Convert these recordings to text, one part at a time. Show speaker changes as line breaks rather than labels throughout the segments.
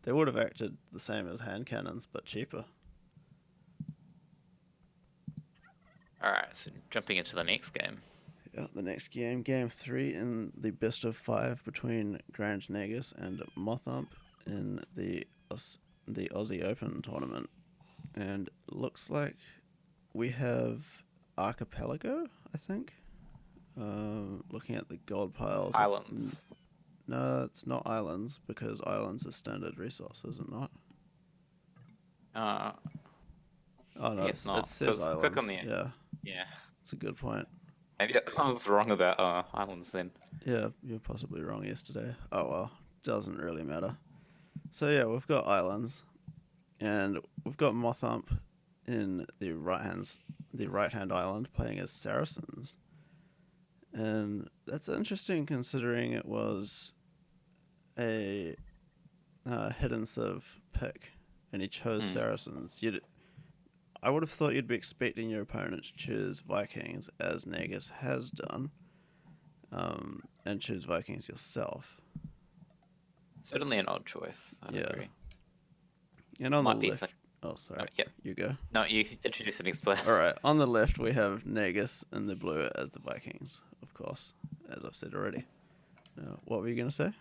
They would have acted the same as hand cannons, but cheaper.
Alright, so jumping into the next game.
Yeah, the next game, game 3 in the best of 5 between GrandNagus and Mothump in the Aussie Open tournament. And looks like we have Archipelago, I think. Looking at the gold piles.
Islands.
No, it's not islands, because islands are standard resources, and not. Oh no,
I guess not.
it says
Because click on
islands.
the...
Yeah,
Yeah.
it's a good point.
Maybe I was wrong about islands then.
Yeah, you're possibly wrong yesterday. Oh well, doesn't really matter. So yeah, we've got islands, and we've got Mothump in the right hand island playing as Saracens, and that's interesting considering it was a hidden civ pick, and he chose Saracens. I would have thought you'd be expecting your opponent to choose Vikings, as Nagus has done, and choose Vikings yourself.
Certainly an odd choice. I agree.
And on the left... Oh, sorry.
Yeah.
You go.
No, you introduce the next player.
Alright, on the left we have Nagus in the blue as the Vikings, of course, as I've said already. Now, what were you going to say?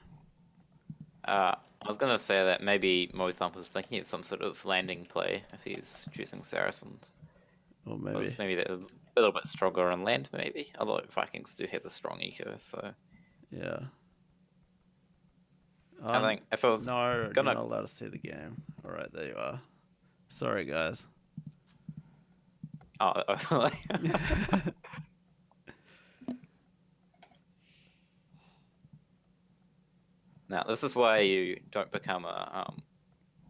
I was going to say that maybe Mothump was thinking of some sort of landing play if he's choosing Saracens.
Or maybe
they're a little bit stronger on land, maybe. Although Vikings do have the strong eco, so...
Yeah.
I think if I was
you're not allowed to see the game. Alright, there you are. Sorry, guys.
Oh, Now, this is why you don't become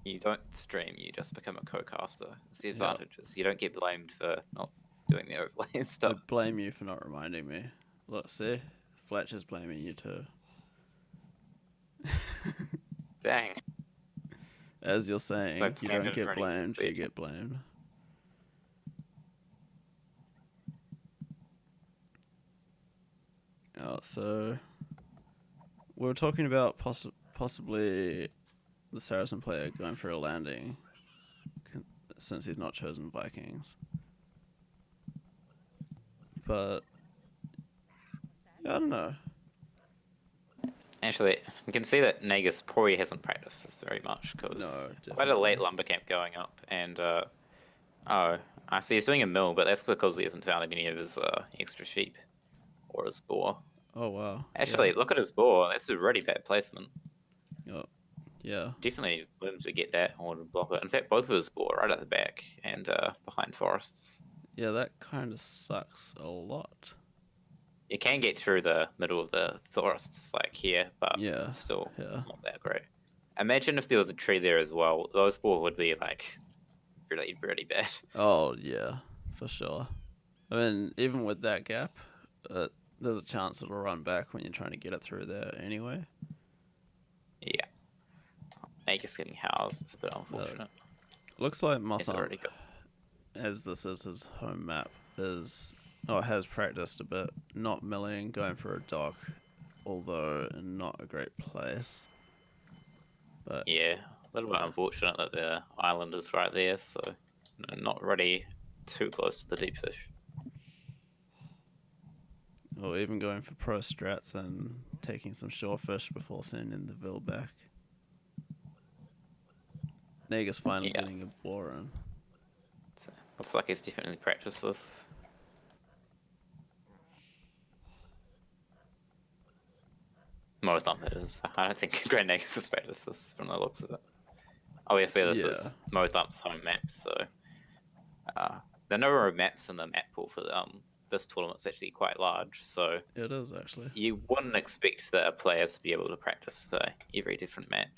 you don't stream, you just become a co-caster. It's the advantage. You don't get blamed for not doing the overlay and stuff.
I blame you for not reminding me. Look, see? Fletcher's blaming you too.
Dang.
As you're saying, you don't get blamed, you get blamed. Oh, so we were talking about possibly the Saracen player going for a landing since he's not chosen Vikings. But yeah, I don't know.
Actually, you can see that Nagus probably hasn't practiced this very much because quite a late lumber camp going up, and I see he's doing a mill, but that's because he hasn't found any of his extra sheep or his boar.
Oh wow!
Actually, look at his boar. That's a really bad placement.
Oh, yeah.
Definitely want him to get that or to block it. In fact, both of his boar right at the back and behind forests.
Yeah, that kind of sucks a lot.
You can get through the middle of the forests like here, but it's still not that great. Imagine if there was a tree there as well. Those boar would be like really, really bad.
Oh yeah, for sure. I mean, even with that gap, there's a chance it'll run back when you're trying to get it through there anyway.
Yeah. Nagus getting housed. It's a bit unfortunate.
Looks like Mothump, as this is his home map, has practiced a bit, not milling, going for a dock, although not a great place. But
yeah, a little bit unfortunate that the island is right there, so not really too close to the deep fish.
Or even going for pro strats and taking some shore fish before sending the Ville back. Nagus finally getting a boar in.
So, looks like he's definitely practiced this. Mothump, it is. I don't think GrandNagus has practiced this from the looks of it. Obviously, this is Mothump's home map, so the number of maps in the map pool for this tournament is actually quite large. So
it is actually.
You wouldn't expect the players to be able to practice for every different map.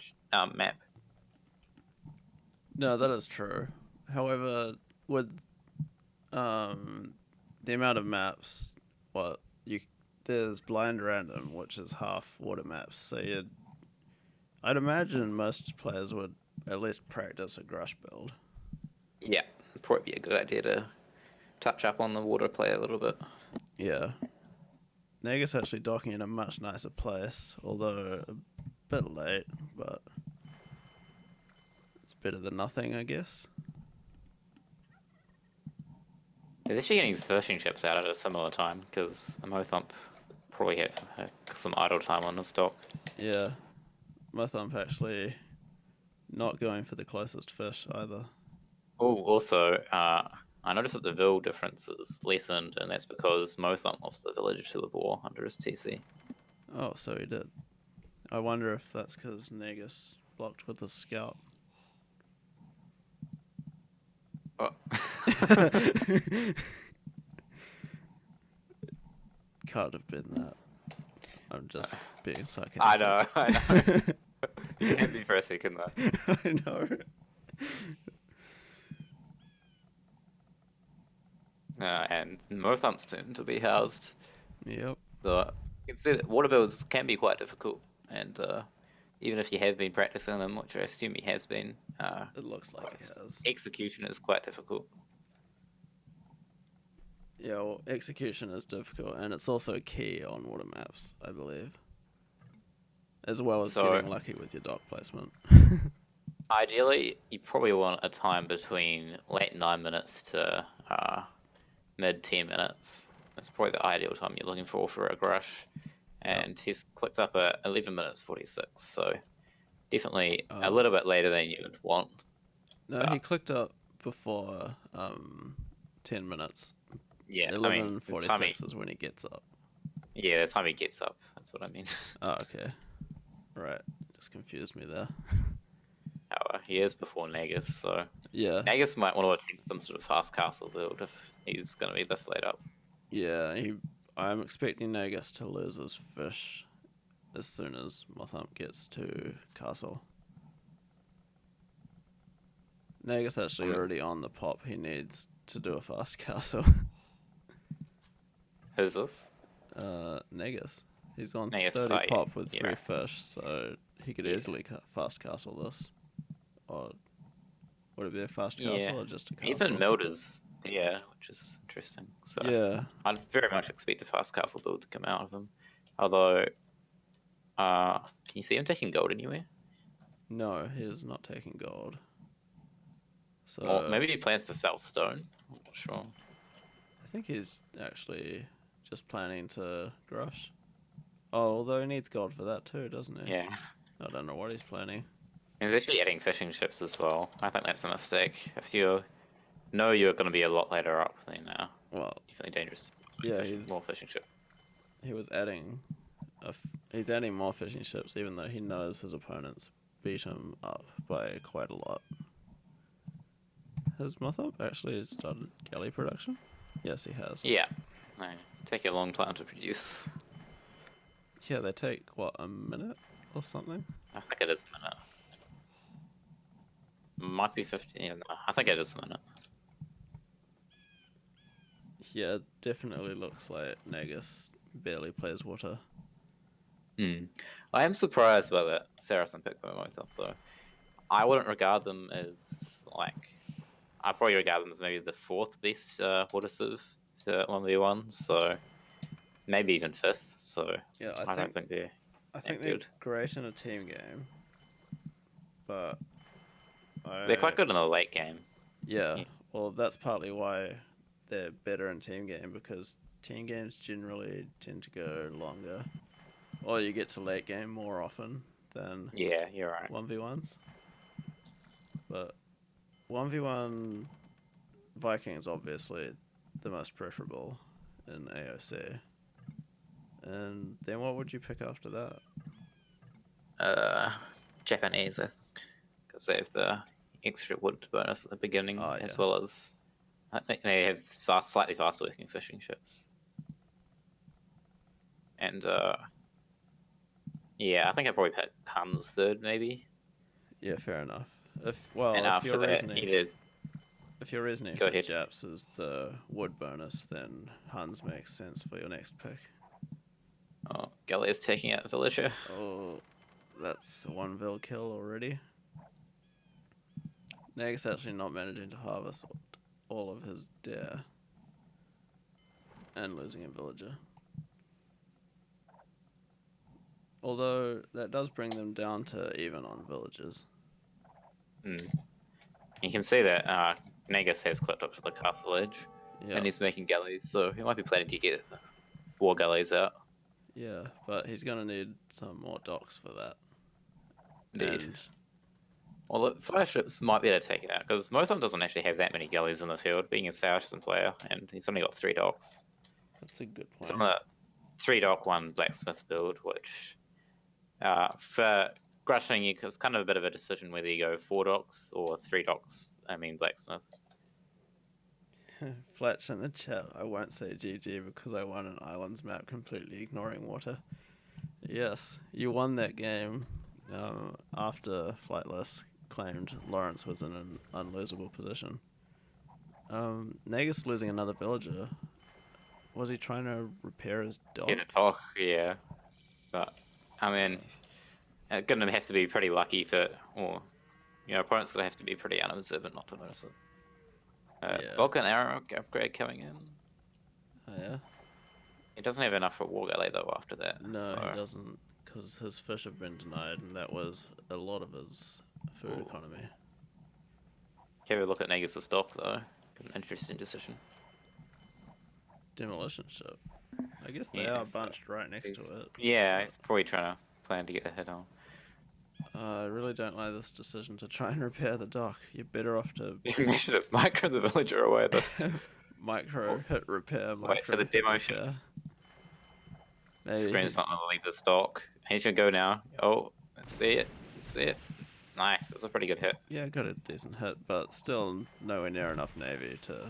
No, that is true. However, with the amount of maps, there's blind random, which is half water maps. So I'd imagine most players would at least practice a Grush build.
Yeah, probably be a good idea to touch up on the water play a little bit.
Yeah. Nagus actually docking in a much nicer place, although a bit late, but better than nothing, I guess.
He's actually getting his fishing ships out at a similar time because Mothump probably had some idle time on this dock.
Yeah, Mothump actually not going for the closest fish either.
Oh, also, I noticed that the vil difference is lessened, and that's because Mothump lost the village to the boar under his TC.
Oh, so he did. I wonder if that's because Nagus blocked with his scout.
Oh.
Can't have been that. I'm just being sarcastic.
I know. You can't be for a second though.
I know.
And Mothump's turn to be housed.
Yep.
So you can see that water builds can be quite difficult, and even if you have been practicing them, which I assume he has been,
It looks like he has.
execution is quite difficult.
Yeah, well, execution is difficult, and it's also key on water maps, I believe. As well as getting lucky with your dock placement.
Ideally, you probably want a time between late 9 minutes to mid 10 minutes. That's probably the ideal time you're looking for a grush. And he's clicked up at 11 minutes 46, so definitely a little bit later than you would want.
No, he clicked up before 10 minutes.
Yeah,
11:46 is when he gets up.
Yeah, the time he gets up. That's what I mean.
Oh, okay. Right. Just confused me there.
He is before Nagus, so
Yeah.
Nagus might want to attempt some sort of fast castle build if he's going to be this late up.
Yeah, I'm expecting Nagus to lose his fish as soon as Mothump gets to castle. Nagus actually already on the pop. He needs to do a fast castle.
Who's this?
Nagus. He's on
Nagus,
30 pop with 3
yeah.
fish, so he could easily fast castle this. Or would it be a fast castle or just a castle?
Even Mild is there, which is interesting. So
yeah.
I'd very much expect a fast castle build to come out of him. Although, can you see him taking gold anywhere?
No, he is not taking gold. So
Or maybe he plans to sell stone. I'm not sure.
I think he's actually just planning to grush. Oh, although he needs gold for that too, doesn't he?
Yeah.
I don't know what he's planning.
He's actually adding fishing ships as well. I think that's a mistake. If you know you're going to be a lot later up, then
Well,
definitely dangerous.
Yeah, he's
more fishing ships.
He was adding, he's adding more fishing ships, even though he knows his opponents beat him up by quite a lot. Has Mothump actually started galley production? Yes, he has.
Yeah, they take a long time to produce.
Yeah, they take what, a minute or something?
I think it is a minute. Might be 15. No, I think it is a minute.
Yeah, it definitely looks like Nagus barely plays water.
I am surprised by that Saracen pick by Mothump, though. I wouldn't regard them as, I'd probably regard them as maybe the 4th best water civ for 1v1, so maybe even 5th, so
yeah,
I don't think they're
they're great in a team game, but
they're quite good in the late game.
Yeah, well, that's partly why they're better in team game, because team games generally tend to go longer, or you get to late game more often than
Yeah, you're right.
1v1s. But 1v1 Vikings obviously the most preferable in AOC. And then what would you pick after that?
Japanese, I think, because they have the extra wood bonus at the beginning, as well as I think they have slightly faster working fishing ships. And yeah, I think I'd probably pick Huns 3rd, maybe.
Yeah, fair enough. If your reasoning for Japs is the wood bonus, then Huns makes sense for your next pick.
Oh, Galley is taking out Villager.
Oh, that's 1 Vil kill already. Nagus actually not managing to harvest all of his dare and losing a villager. Although that does bring them down to even on villagers.
You can see that Nagus has clipped up to the castle edge,
Yeah.
and he's making galleys, so he might be planning to get 4 galleys out.
Yeah, but he's going to need some more docks for that.
Indeed.
And
Well, the fire ships might be able to take it out, because Motham doesn't actually have that many galleys in the field, being a Saracen player, and he's only got 3 docks.
that's a good
It's
point.
on a 3 dock, 1 blacksmith build, which for Grutting, it's kind of a bit of a decision whether you go 4 docks or 3 docks, blacksmith.
Fletch in the chat, I won't say GG because I won an islands map completely ignoring water. Yes, you won that game after Flightless claimed Lawrence was in an unlosable position. Nagus losing another villager. Was he trying to repair his dock?
Get a dock, yeah. But, I mean, it's going to have to be pretty lucky for, or, opponent's going to have to be pretty unobservant not to notice it.
Yeah.
Vulcan arrow upgrade coming in.
Oh, yeah?
He doesn't have enough for War Galley though after that.
No,
so.
he doesn't, because his fish have been denied, and that was a lot of his food economy.
Have a look at Nagus' stock though. An interesting decision.
Demolition ship. I guess they
Yeah,
are bunched right next to it.
Yeah, he's probably trying to plan to get a hit on.
I really don't like this decision to try and repair the dock. You're better off to
You should have micro the villager away though.
micro hit repair.
Wait for the demo ship. Screen's not going to leave the stock. He's going to go now. Oh, let's see it. Let's see it. Nice. That's a pretty good hit.
Yeah, got a decent hit, but still nowhere near enough navy to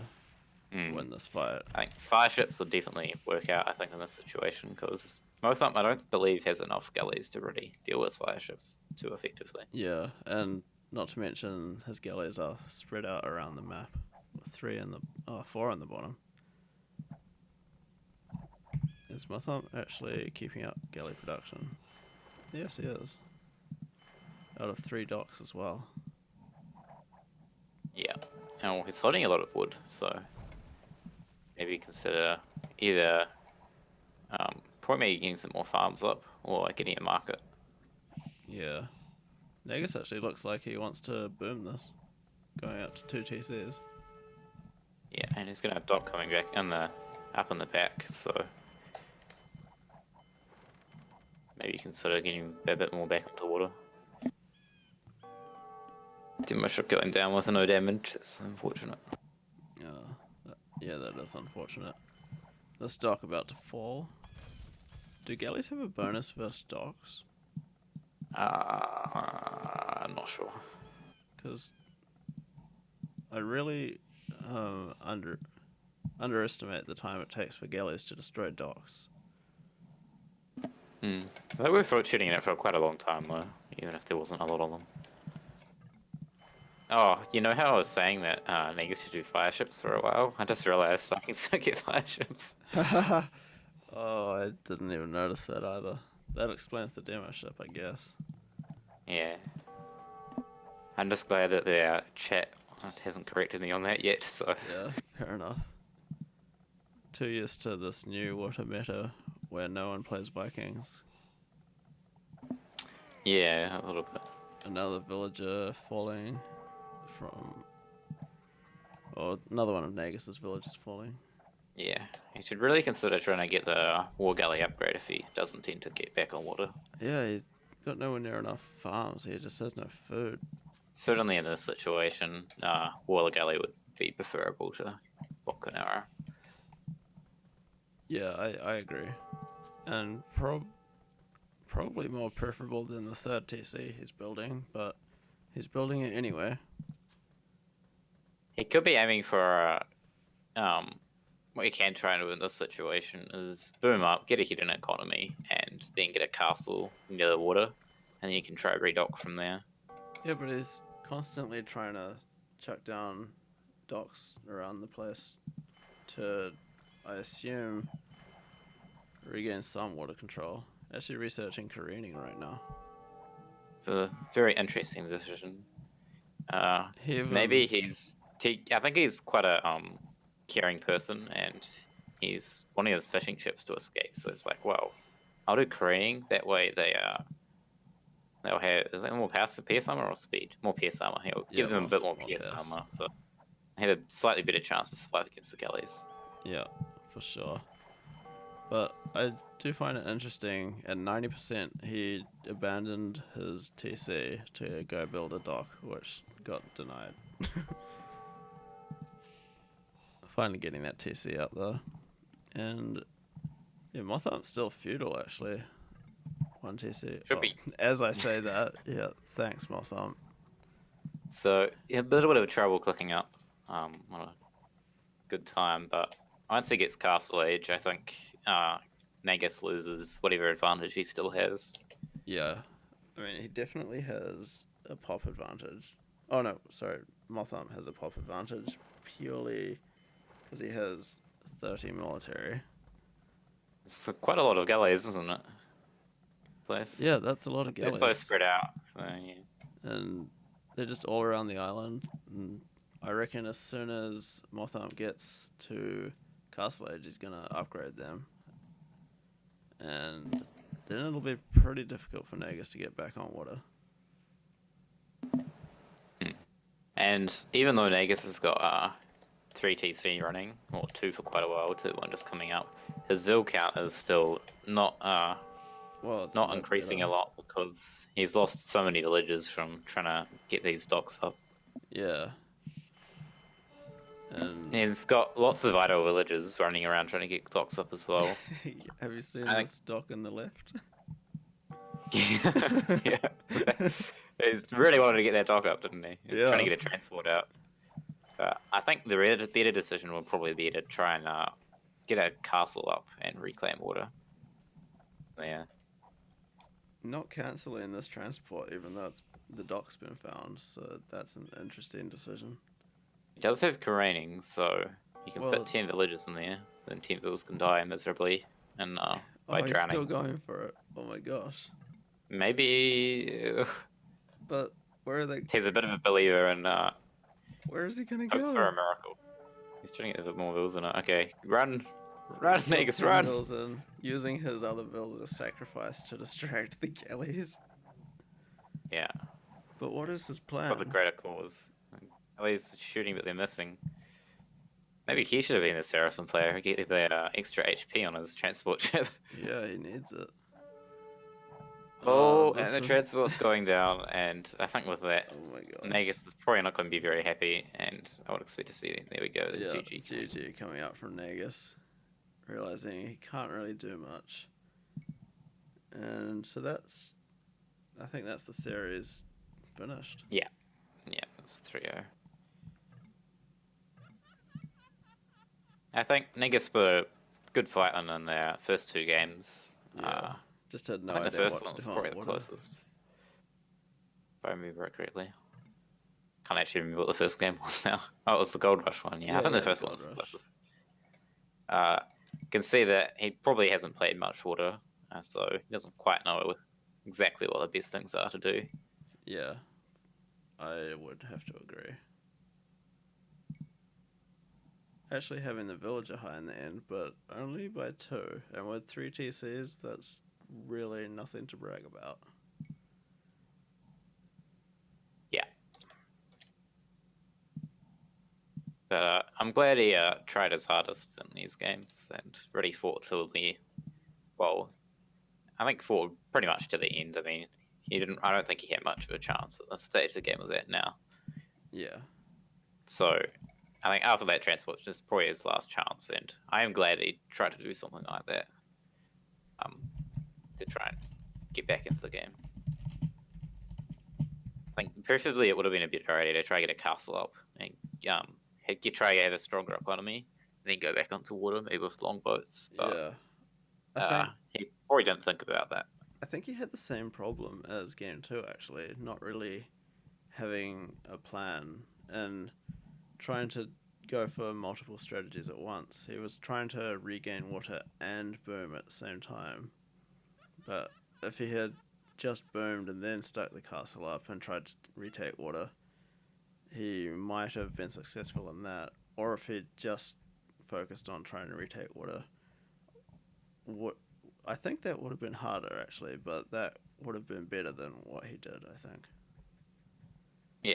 win this fight.
I think fire ships will definitely work out, I think, in this situation, because Motham, I don't believe, has enough galleys to really deal with fire ships too effectively.
Yeah, and not to mention his galleys are spread out around the map, with 4 on the bottom. Is Motham actually keeping up galley production? Yes, he is. Out of 3 docks as well.
Yeah. And he's holding a lot of wood, so maybe consider either probably maybe getting some more farms up or getting a market.
Yeah. Nagus actually looks like he wants to boom this, going up to 2 TCs.
Yeah, and he's gonna have dock coming back up in the back, so maybe consider getting a bit more back into water. Demo ship going down with no damage. That's unfortunate.
Yeah, that is unfortunate. This dock about to fall. Do galleys have a bonus versus docks?
I'm not sure.
Because I really underestimate the time it takes for galleys to destroy docks.
I think we were shooting it for quite a long time though, even if there wasn't a lot of them. Oh, you know how I was saying that Nagus should do fire ships for a while? I just realized I can still get fire ships.
Oh, I didn't even notice that either. That explains the demo ship, I guess.
Yeah. I'm just glad that the chat hasn't corrected me on that yet, so...
Yeah, fair enough. Too used to this new water meta where no one plays Vikings.
Yeah, a little bit.
Another villager falling from... Or another one of Nagus's villages falling.
Yeah, he should really consider trying to get the War Galley upgrade if he doesn't tend to get back on water.
Yeah, he's got nowhere near enough farms. He just has no food.
Certainly in this situation, War Galley would be preferable to Volcanara.
Yeah, I agree. And probably more preferable than the 3rd TC he's building, but he's building it anyway.
He could be aiming for what you can try and do in this situation is boom up, get a hidden economy, and then get a castle near the water, and then you can try redock from there.
Yeah, but he's constantly trying to chuck down docks around the place to, I assume, regain some water control. Actually researching careening right now.
It's a very interesting decision. Maybe I think he's quite a caring person, and he's wanting his fishing ships to escape. So it's like, well, I'll do careening. That way they they'll have, is that more pierce armor or speed? More pierce armor. He'll
Yeah,
give them a bit more
more
pierce
pierce.
armor, so they have a slightly better chance to survive against the galleys.
Yeah, for sure. But I do find it interesting. At 90%, he abandoned his TC to go build a dock, which got denied. Finally getting that TC up though. And yeah, Mothump's still feudal actually. 1 TC.
Should be.
As I say that, yeah, thanks Mothump.
So yeah, a little bit of trouble clicking up on a good time, but once he gets Castle Age, I think Nagus loses whatever advantage he still has.
Yeah. I mean, he definitely has a pop advantage. Oh no, sorry. Mothump has a pop advantage purely because he has 30 military.
It's quite a lot of galleys, isn't it? Place.
Yeah, that's a lot of galleys.
They're so spread out. So, yeah.
And they're just all around the island. And I reckon as soon as Mothump gets to Castle Age, he's going to upgrade them. And then it'll be pretty difficult for Nagus to get back on water.
And even though Nagus has got 3 TC running, or 2 for quite a while, 1 just coming up, his Vil count is still not not increasing a lot because he's lost so many villages from trying to get these docks up.
Yeah. And
he's got lots of idle villages running around trying to get docks up as well.
Have you seen this dock on the left?
Yeah. He's really wanted to get that dock up, didn't he? He's trying to get a transport out. I think the better decision would probably be to try and get a castle up and reclaim water. Yeah.
Not cancelling this transport, even though the dock's been found, so that's an interesting decision.
He does have careening, so you can fit 10 villages in there, then 10 villages can die miserably and by drowning.
He's still going for it. Oh my gosh.
Maybe.
But where are they?
He's a bit of a believer in.
Where is he gonna go?
For a miracle. He's trying to get a bit more vills in it. Okay, run, Nagus, run!
Vills in, using his other vills as sacrifice to distract the galleys.
Yeah.
But what is his plan?
For the greater cause. Galleys shooting, but they're missing. Maybe he should have been the Saracen player. Get that extra HP on his transport ship.
Yeah, he needs it.
Oh, and the transport's going down, and I think with that,
oh my gosh,
Nagus is probably not going to be very happy, and I would expect to see, there we go, the
GG coming out from Nagus, realizing he can't really do much. And so I think that's the series finished.
Yeah, it's 3-0. I think Nagus put a good fight on in their first 2 games.
Yeah. Just had no idea.
The first one was probably the closest, if I remember it correctly. Can't actually remember what the first game was now. Oh, it was the Gold Rush one. Yeah, I think the first one was the closest. You can see that he probably hasn't played much Water, so he doesn't quite know exactly what the best things are to do.
Yeah, I would have to agree. Actually having the Villager high in the end, but only by 2. And with 3 TCs, that's really nothing to brag about.
Yeah. But I'm glad he tried his hardest in these games and really fought till the... Well, I think fought pretty much to the end. I mean, I don't think he had much of a chance at the stage the game was at now.
Yeah.
So... I think after that transport, this is probably his last chance, and I am glad he tried to do something like that to try and get back into the game. I think preferably it would have been a better idea to try to get a castle up and try to have a stronger economy, and then go back onto water, maybe with longboats. But
yeah,
he probably didn't think about that.
I think he had the same problem as Game 2, actually, not really having a plan and trying to go for multiple strategies at once. He was trying to regain water and boom at the same time. But if he had just boomed and then stuck the castle up and tried to retake water, he might have been successful in that. Or if he just focused on trying to retake water, I think that would have been harder actually, but that would have been better than what he did, I think.